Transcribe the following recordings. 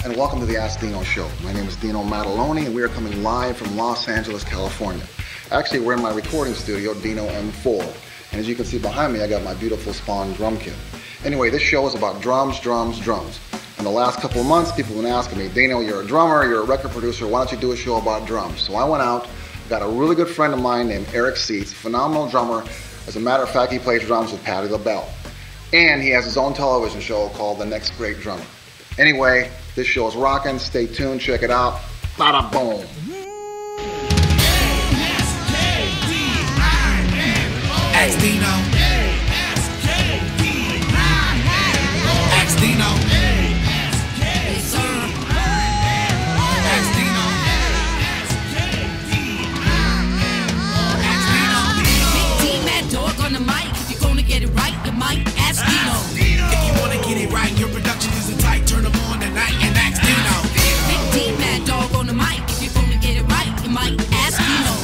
and welcome to the Ask Dino show. My name is Dino Maddalone, and we are coming live from Los Angeles, California. Actually, we're in my recording studio, Dino M4, and as you can see behind me, I got my beautiful Spawn drum kit. Anyway, this show is about drums, drums, drums. In the last couple of months, people have been asking me, Dino, you're a drummer, you're a record producer, why don't you do a show about drums? So I went out, got a really good friend of mine named Eric Seitz, phenomenal drummer. As a matter of fact, he plays drums with Patti LaBelle. And he has his own television show called The Next Great Drummer. Anyway, this show is rocking. Stay tuned, check it out. Bada boom. Ask Dino. Ask Dino. Big D, Mad Dog on the mic. If you're gonna get it right, you might ask Dino. If you wanna get it right, your production isn't tight. Turn them on tonight and ask Dino. Big D, Mad Dog on the mic. If you're gonna get it right, you might ask Dino.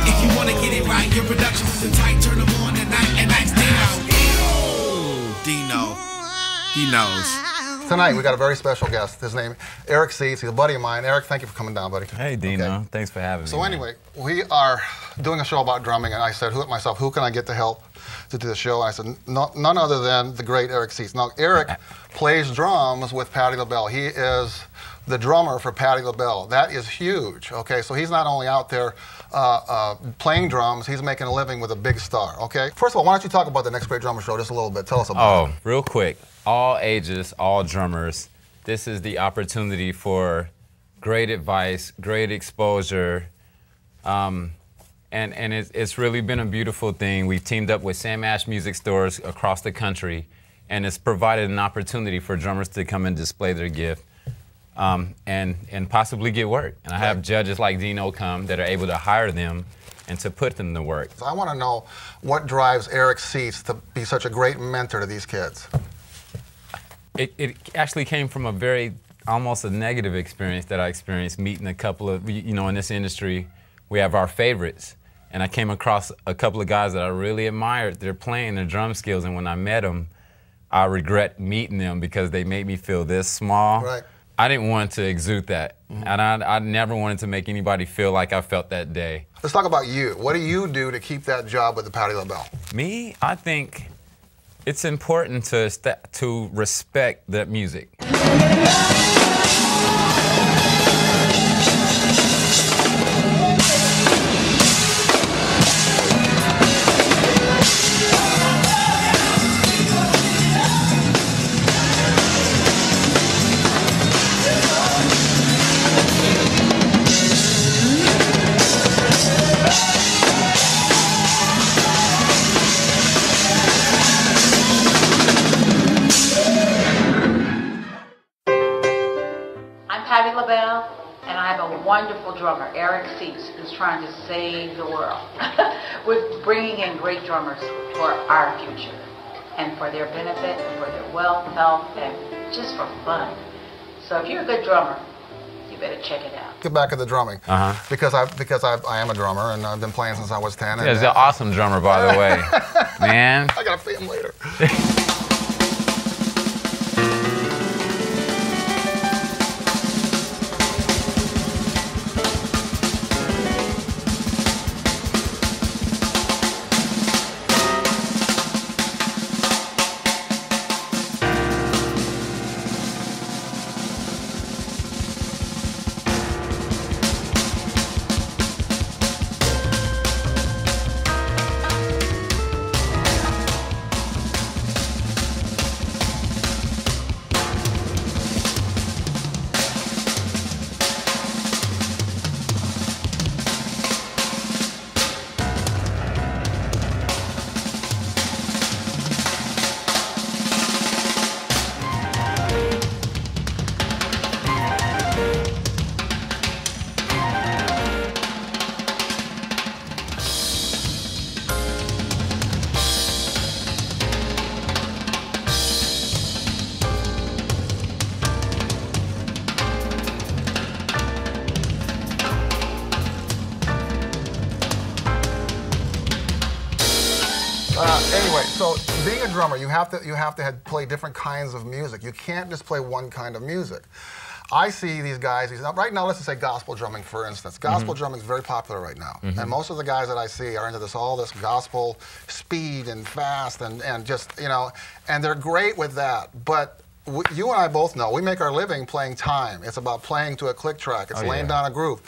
If you wanna get it right, your production isn't tight. Turn them on tonight and ask Dino. Dino, he knows. Tonight, we got a very special guest. His name, Eric Seitz. He's a buddy of mine. Eric, thank you for coming down, buddy. Hey, Dino. Okay. Thanks for having me. So anyway, we are doing a show about drumming, and I said to myself, who can I get to help to do the show? And I said, none other than the great Eric Seitz. Now, Eric plays drums with Patti LaBelle. He is the drummer for Patti LaBelle. That is huge, okay? So he's not only out there playing drums, he's making a living with a big star, okay? First of all, why don't you talk about the Next Great Drummer show just a little bit? Tell us about it. Oh, real quick. All ages, all drummers. This is the opportunity for great advice, great exposure, and it's really been a beautiful thing. We've teamed up with Sam Ash music stores across the country, and it's provided an opportunity for drummers to come and display their gift and possibly get work. And I have judges like Dino come that are able to hire them and to put them to work. I want to know what drives Eric Seitz to be such a great mentor to these kids. It actually came from almost a negative experience that I experienced meeting a couple of, in this industry, we have our favorites. And I came across a couple of guys that I really admired. They're playing their drum skills, and when I met them, I regret meeting them because they made me feel this small. Right. I didn't want to exude that. And I never wanted to make anybody feel like I felt that day. Let's talk about you. What do you do to keep that job with the Patti LaBelle? Me, I think it's important to respect that music. Patti LaBelle, and I have a wonderful drummer, Eric Seitz, who's trying to save the world with bringing in great drummers for our future and for their benefit and for their wealth, health, and just for fun. So if you're a good drummer, you better check it out. Get back at the drumming, because I am a drummer and I've been playing since I was 10. Yeah, he's an awesome drummer, by the way, man. I gotta see him later. Anyway, so being a drummer, you have to play different kinds of music. You can't just play one kind of music. I see these guys, right now, let's just say gospel drumming, for instance. Gospel drumming is very popular right now. And most of the guys that I see are into all this gospel speed and fast and just, you know, and they're great with that. But you and I both know, we make our living playing time. It's about playing to a click track. It's laying down a groove.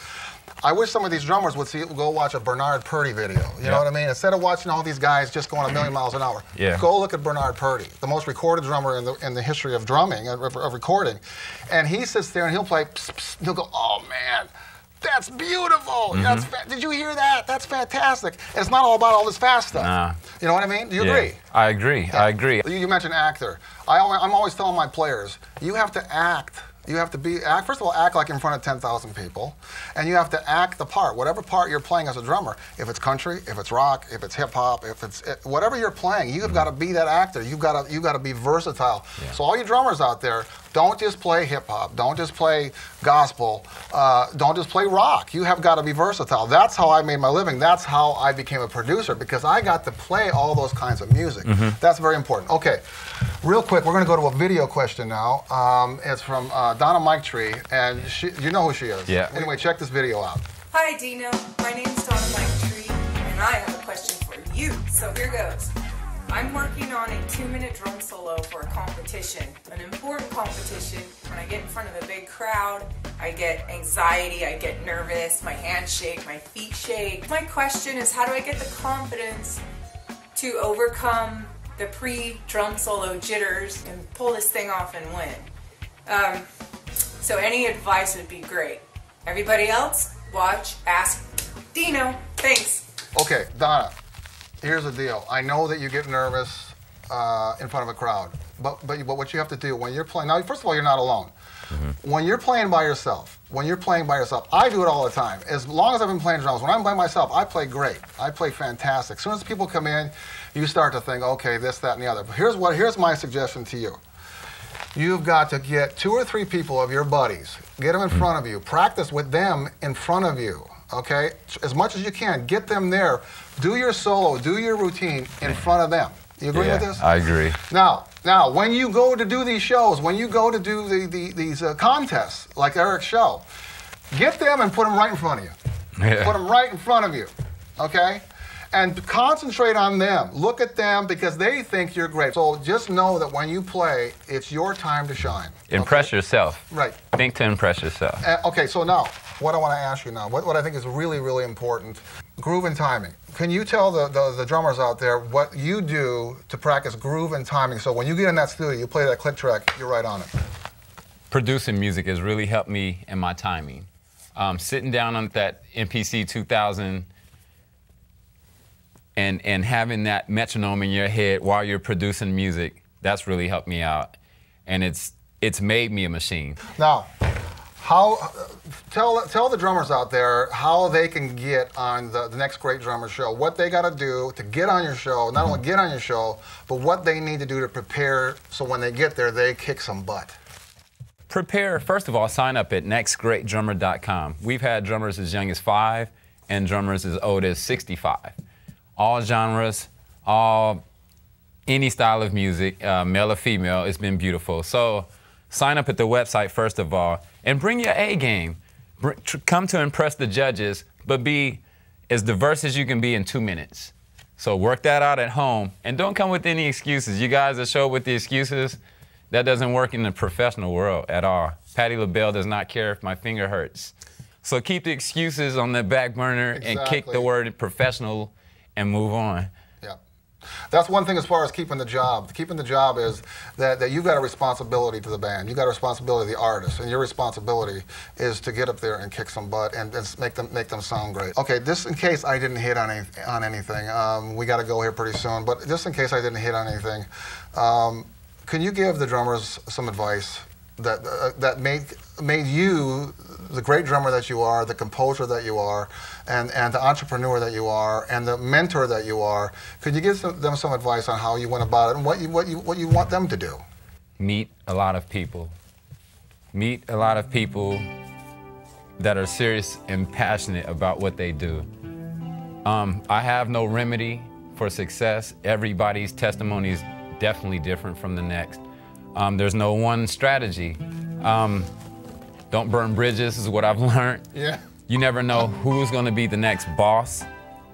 I wish some of these drummers would go watch a Bernard Purdy video. You know what I mean? Instead of watching all these guys just going a million miles an hour, go look at Bernard Purdy, the most recorded drummer in the history of drumming, of recording. And he sits there and he'll play, pss, pss, he'll go, oh man, that's beautiful. Did you hear that? That's fantastic. And it's not all about all this fast stuff. Nah. You know what I mean? Do you agree? I agree. Yeah. I agree. You mentioned actor. I'm always telling my players, you have to act. You have to first of all, act like in front of 10,000 people, and you have to act the part, whatever part you're playing as a drummer. If it's country, if it's rock, if it's hip hop, if it's whatever you're playing, you've got to be that actor. You've got to be versatile. Yeah. So all you drummers out there, don't just play hip hop, don't just play gospel, don't just play rock. You have got to be versatile. That's how I made my living. That's how I became a producer, because I got to play all those kinds of music. That's very important. Okay, real quick, we're going to go to a video question now. It's from Donna Tree, and you know who she is. Yeah. Anyway, check this video out. Hi, Dino. My name's Donna Tree, and I have a question for you. So here goes. I'm working on a 2-minute drum solo for a competition, an important competition. When I get in front of a big crowd, I get anxiety, I get nervous, my hands shake, my feet shake. My question is, how do I get the confidence to overcome the pre-drum solo jitters and pull this thing off and win? So any advice would be great. Everybody else, watch, ask Dino. Thanks. Okay, Donna, here's the deal. I know that you get nervous in front of a crowd, but what you have to do when you're playing, now first of all, you're not alone. When you're playing by yourself, I do it all the time. As long as I've been playing drums, when I'm by myself, I play great. I play fantastic. As soon as people come in, you start to think, okay, this, that, and the other. But here's my suggestion to you. You've got to get 2 or 3 people of your buddies, get them in front of you, practice with them in front of you, okay? As much as you can, get them there, do your solo, do your routine in front of them. You agree with this? I agree. Now, when you go to do these shows, when you go to do these contests, like Eric's show, get them and put them right in front of you. Yeah. Put them right in front of you, okay? And concentrate on them. Look at them because they think you're great. So just know that when you play, it's your time to shine. Impress yourself. Right. Think to impress yourself. Okay, so now, what I want to ask you now, what I think is really, really important, groove and timing. Can you tell the drummers out there what you do to practice groove and timing so when you get in that studio, you play that click track, you're right on it? Producing music has really helped me in my timing. Sitting down on that MPC 2000 and having that metronome in your head while you're producing music, that's really helped me out. And it's made me a machine. Now, tell the drummers out there how they can get on the Next Great Drummer show, what they got to do to get on your show, not only get on your show, but what they need to do to prepare so when they get there, they kick some butt. Prepare, first of all, sign up at nextgreatdrummer.com. We've had drummers as young as 5 and drummers as old as 65. All genres, any style of music, male or female, it's been beautiful. So sign up at the website first of all, and bring your A game. Come to impress the judges, but be as diverse as you can be in 2 minutes. So work that out at home, and don't come with any excuses. You guys that show up with the excuses, that doesn't work in the professional world at all. Patti LaBelle does not care if my finger hurts. So keep the excuses on the back burner and kick the word professional and move on. Yeah. That's one thing as far as keeping the job. Keeping the job is that you've got a responsibility to the band. You've got a responsibility to the artist, and your responsibility is to get up there and kick some butt and make them sound great. Okay, just in case I didn't hit on anything, we got to go here pretty soon, but just in case I didn't hit on anything, can you give the drummers some advice that made you the great drummer that you are, the composer that you are, and the entrepreneur that you are, and the mentor that you are? Could you give them some advice on how you went about it and what you want them to do? Meet a lot of people. Meet a lot of people that are serious and passionate about what they do. I have no remedy for success. Everybody's testimony is definitely different from the next. There's no one strategy. Don't burn bridges is what I've learned. Yeah. You never know who's going to be the next boss.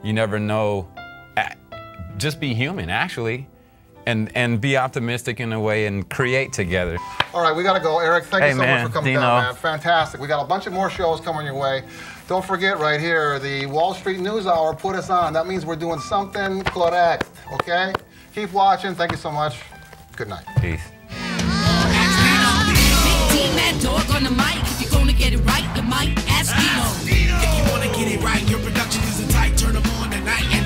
You never know. Just be human, actually, and be optimistic in a way and create together. All right, we got to go. Eric, thank you so much for coming Dino. down, man. Fantastic. We got a bunch of more shows coming your way. Don't forget right here, the Wall Street News Hour put us on. That means we're doing something correct, okay? Keep watching. Thank you so much. Good night. Peace. Big D, Mad Dog on the mic. If you're gonna get it right, you might ask Dino. If you wanna get it right, your production isn't tight. Turn them on tonight and